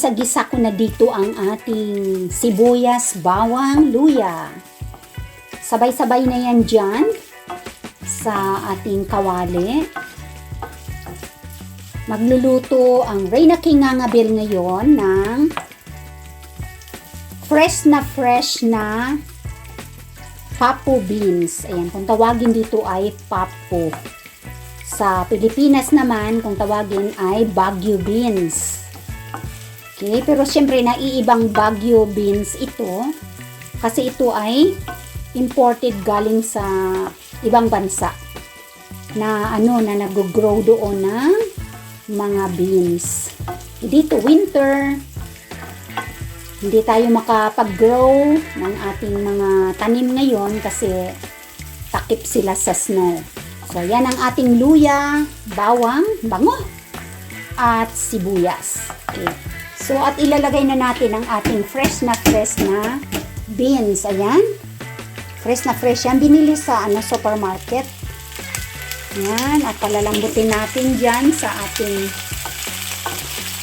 ginagisa-gisa ko na dito ang ating sibuyas, bawang, luya. Sabay-sabay na yan dyan sa ating kawali. Magluluto ang Reyna King Ngangabil ngayon ng fresh na papo beans. Ayan, kung tawagin dito ay papo. Sa Pilipinas naman, kung tawagin ay Baguio beans. Okay, pero syempre naiibang Baguio beans ito kasi ito ay imported galing sa ibang bansa na nag-grow doon ng mga beans. Dito winter, hindi tayo makapag-grow ng ating mga tanim ngayon kasi takip sila sa snow. So yan ang ating luya, bawang, bango at sibuyas. Okay. So at ilalagay na natin ang ating fresh na beans. Ayan. Fresh na fresh yan. Binili sa supermarket. Yan, at palalambutin natin dyan sa ating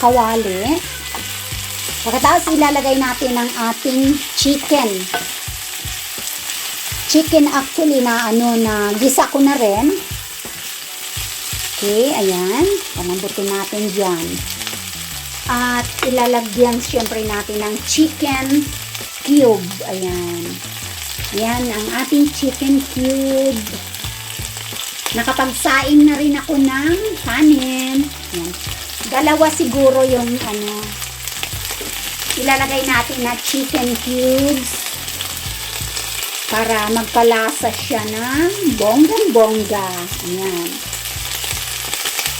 kawali. Pagkatapos ilalagay natin ang ating chicken. Chicken actually na gisa ko na rin. Okay, ayan. Palambutin natin dyan. At ilalagyan syempre natin ng chicken cube. Ayan. Ayan ang ating chicken cube. Nakapagsaing na rin ako ng kanin. Ayan. Dalawa siguro yung ilalagay natin na chicken cubes para magpalasa siya ng bonggang-bongga. Ayan.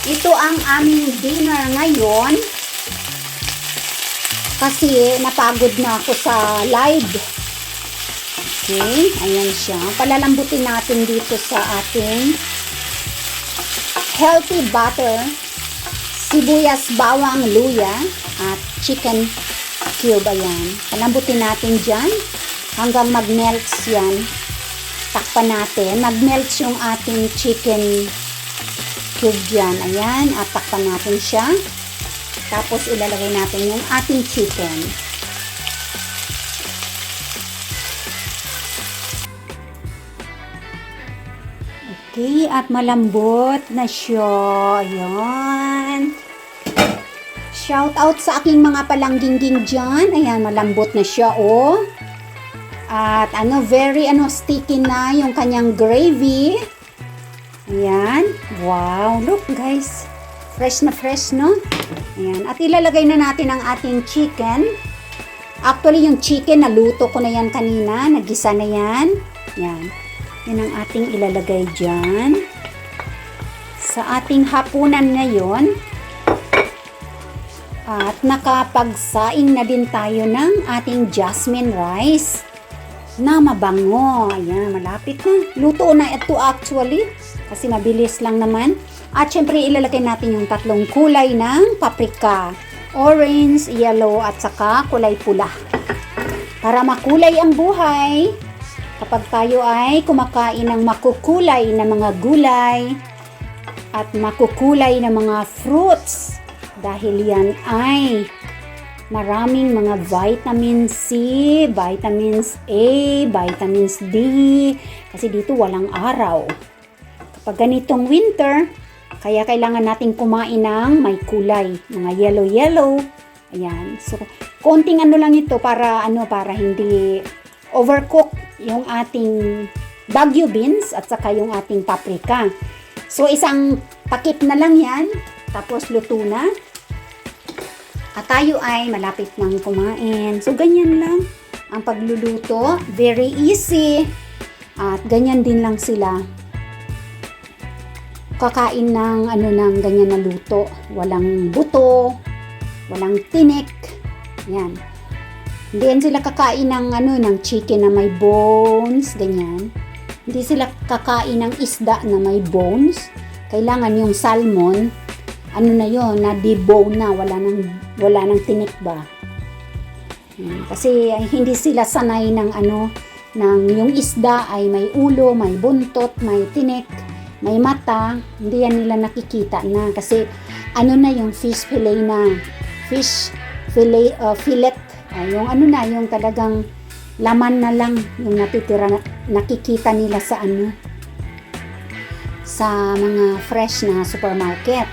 Ito ang aming dinner ngayon kasi napagod na ako sa live. Okay, ayan siya. Palalambutin natin dito sa ating healthy butter, sibuyas, bawang, luya, at chicken cube. Ayan. Palambutin natin dyan hanggang mag-melts yan. Takpan natin. Mag-melts yung ating chicken cube dyan. Ayan. At takpan natin siya. Tapos ilalagay natin yung ating chicken. Okay, at malambot na siya. Ayan. Shout out sa aking mga palanggingging dyan. Ayan, malambot na siya, oh. At very sticky na yung kanyang gravy. Ayan. Wow, look guys. Fresh na fresh, no? Ayan. At ilalagay na natin ang ating chicken. Actually, yung chicken, naluto ko na yan kanina. Nagisa na yan. Ayan. Yan ang ating ilalagay dyan. Sa ating hapunan ngayon. At nakapagsaing na din tayo ng ating jasmine rice na mabango. Ayan, malapit na. Luto na ito actually. Kasi mabilis lang naman. At syempre ilalagay natin yung tatlong kulay ng paprika. Orange, yellow, at saka kulay pula. Para makulay ang buhay. Kapag tayo ay kumakain ng makukulay na mga gulay at makukulay na mga fruits, dahil yan ay maraming mga vitamin C, vitamins A, vitamins D, kasi dito walang araw. Kapag ganitong winter, kaya kailangan natin kumain ng may kulay, mga yellow. Ayan. So, konting lang ito para hindi overcook yung ating Baguio beans at saka yung ating paprika. So, isang takip na lang yan. Tapos, luto na. At tayo ay malapit nang kumain. So, ganyan lang ang pagluluto. Very easy. At ganyan din lang sila. Kakain ng ng ganyan na luto. Walang buto. Walang tinik. Yan. Hindi yan sila kakain ng ng chicken na may bones, ganyan. Hindi sila kakain ng isda na may bones. Kailangan yung salmon, na yon, na debone na, wala nang tinik ba. Kasi hindi sila sanay ng yung isda ay may ulo, may buntot, may tinik, may mata. Hindi yan nila nakikita na kasi na yung fish fillet na. Fish fillet. Yung ano na, yung talagang laman na lang yung natitira na, nakikita nila sa ano, sa mga fresh na supermarket.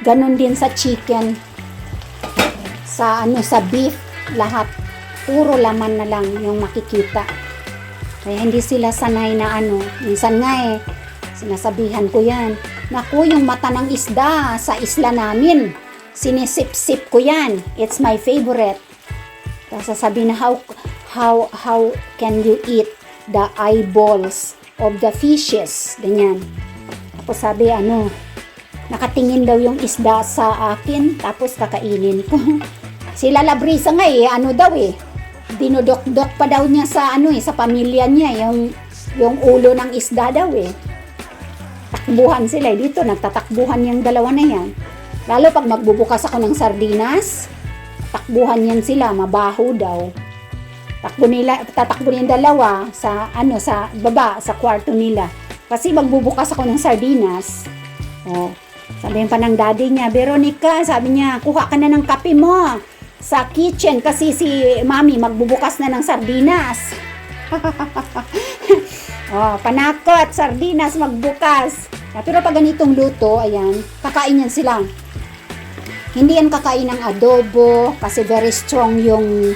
Ganon din sa chicken, sa ano, sa beef, lahat puro laman na lang yung makikita. Kaya hindi sila sanay na ano, minsan nga sinasabihan ko yan, naku, yung mata ng isda sa isla namin, sinisip-sip ko yan, it's my favorite. Tapos sasabihin na, how can you eat the eyeballs of the fishes? Ganyan. Tapos sabi, ano, nakatingin daw yung isda sa akin, tapos kakainin ko. Sila Labrisa nga ano daw dinudok-dok pa daw niya sa ano sa pamilya niya, yung ulo ng isda daw Takbuhan sila dito, nagtatakbuhan yung dalawa na yan. Lalo pag magbubukas ako ng sardinas, takbuhan yan sila, mabaho daw. Tatakbo yung dalawa sa ano, sa baba, sa kwarto nila. Kasi magbubukas ako ng sardinas. Sabihin pa ng daddy niya, Veronica, sabi niya, kuha ka na ng kape mo sa kitchen kasi si mami magbubukas na ng sardinas. Panakot, sardinas magbukas. Pero pag ganitong luto, ayan, kakain yan sila. Hindi yan kakain ng adobo kasi very strong yung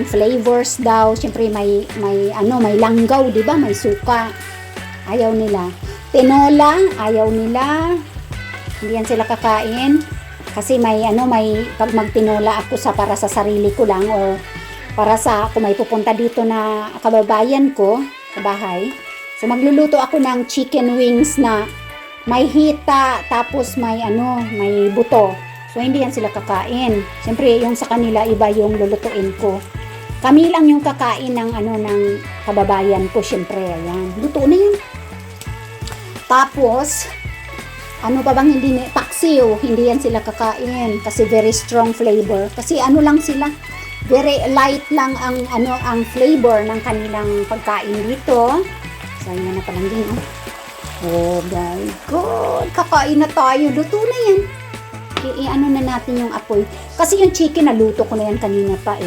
flavors daw. Siyempre may langgaw, 'di ba? May suka. Ayaw nila. Tinola, ayaw nila. Hindi yan sila kakain kasi may pag magtinola ako para sa sarili ko lang or para sa kung may pupunta dito na kababayan ko sa bahay. So magluluto ako ng chicken wings na may hita, tapos may buto. So hindi yan sila kakain. Siyempre yung sa kanila iba yung lulutuin ko. Kami lang yung kakain ng ng kababayan ko, siyempre. Ayan. Luto na yan. Tapos ano pa bang paksiw, hindi yan sila kakain kasi very strong flavor. Kasi lang sila, very light lang ang flavor ng kanilang pagkain dito. So yan na palang din Oh my God! Kakain na tayo. Luto na yan. Na natin yung apoy. Kasi yung chicken, naluto ko na yan kanina pa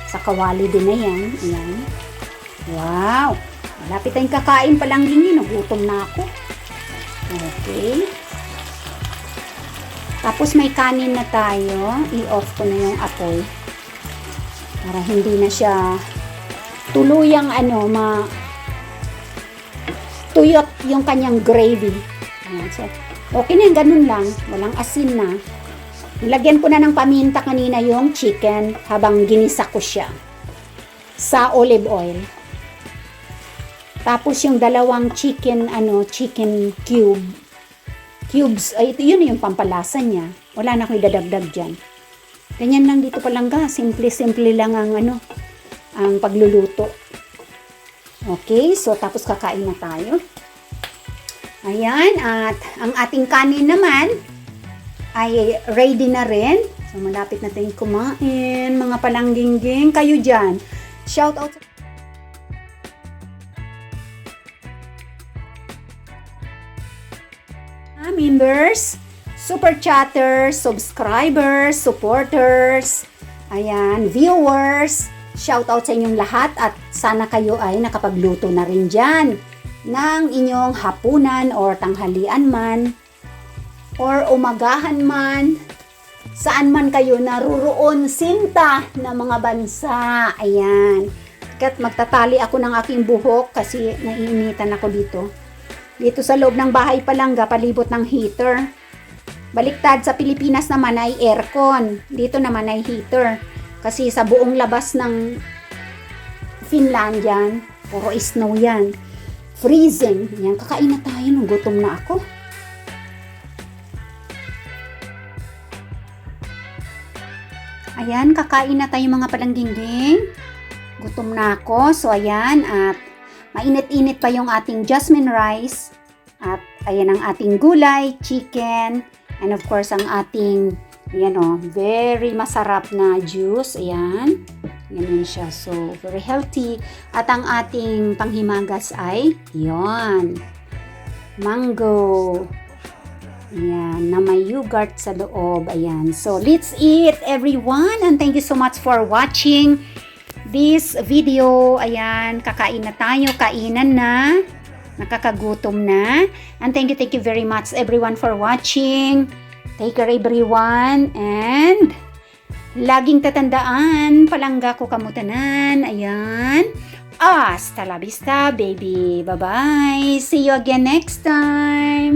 Sa kawali din na yan. Ayan. Wow! Malapit tayong kakain pa lang din yun. Nagutom na ako. Okay. Tapos may kanin na tayo. I-off ko na yung apoy. Para hindi na siya tuluyang tuyot yung kanyang gravy. So, okay na, ganun lang. Walang asin na. Nilagyan ko na ng paminta kanina yung chicken habang ginisa ko siya sa olive oil. Tapos yung dalawang chicken cubes, ay ito yun yung pampalasa niya. Wala na akong idadagdag dyan. Ganyan lang dito palangga. Simple lang ang pagluluto. Okay, so tapos kakain na tayo. Ayan, at ang ating kanin naman ay ready na rin. So malapit na tayong kumain, mga palangging-ging. Kayo dyan, shout out sa members, super chatters, subscribers, supporters, ayan, viewers. Shout out sa inyong lahat at sana kayo ay nakapagluto na rin dyan ng inyong hapunan or tanghalian man or umagahan man, saan man kayo naruroon sinta na mga bansa. Ayan. Kat magtatali ako ng aking buhok kasi naiinitan ako dito. Dito sa loob ng bahay palangga, palibot ng heater. Baliktad, sa Pilipinas naman ay aircon. Dito naman ay heater. Kasi sa buong labas ng Finland yan, puro snow yan. Freezing. Yan, kakain na tayo nung gutom na ako. Ayan, kakain na tayo mga palangging-ging. Gutom na ako. So, ayan. At mainit-init pa yung ating jasmine rice. At ayan ang ating gulay, chicken. And of course, ang ating ayan very masarap na juice. Ayan. Ayan siya. So, very healthy. At ang ating panghimagas ay, yon, mango. Ayan, na may yogurt sa loob. Ayan. So, let's eat everyone. And thank you so much for watching this video. Ayan, kakain na tayo. Kainan na. Nakakagutom na. And thank you very much everyone for watching. Take care everyone. And laging tatandaan, palangga ko kamutanan. Ayan. Hasta la vista, baby. Bye-bye. See you again next time.